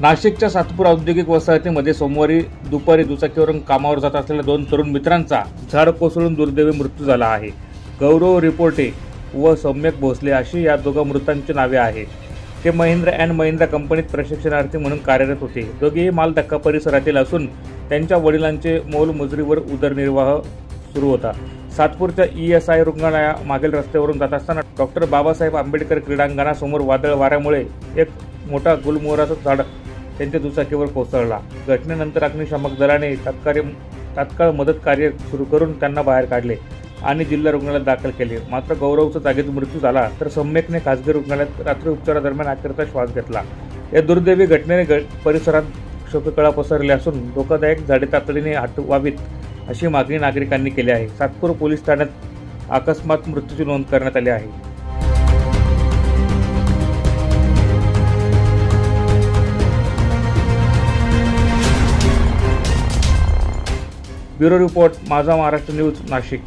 नाशिकच्या सातपूर औद्योगिक वसाहतीमध्ये सोमवारी दुपारी दुचाकीवरून कामावर जात असलेल्या दोन तरुण मित्रांचा झाड कोसळून दुर्दैवी मृत्यू झाला आहे. गौरव रिपोर्टे व सम्यक भोसले अशी या दोघा मृतांची नावे आहेत. ते महिंद्रा अँड महिंद्रा कंपनीत प्रशिक्षणार्थी म्हणून कार्यरत होते. दोघेही मालधक्का परिसरातील असून त्यांच्या वडिलांचे मोलमजुरीवर उदरनिर्वाह सुरू होता. सातपूरच्या ESI रुग्णालया मागील रस्त्यावरून जात असताना डॉक्टर बाबासाहेब आंबेडकर क्रीडांगणासमोर वादळ वाऱ्यामुळे एक मोठा गुलमोहराचं झाड त्यांच्या दुचाकीवर कोसळला. घटनेनंतर अग्निशामक दलाने तात्काळ मदत कार्य सुरू करून त्यांना बाहेर काढले आणि जिल्हा रुग्णालयात दाखल केले. मात्र गौरवचा जागीच मृत्यू झाला तर सम्यकने खासगी रुग्णालयात रात्री उपचारादरम्यान अखेरचा श्वास घेतला. या दुर्दैवी घटनेने परिसरात शोककळा पसरली असून धोकादायक झाडे तातडीने हटवावीत अशी मागणी नागरिकांनी केली आहे. सातपूर पोलीस ठाण्यात अकस्मात मृत्यूची नोंद करण्यात आली आहे. ब्युरो रिपोर्ट, माझा महाराष्ट्र न्यूज, नाशिक.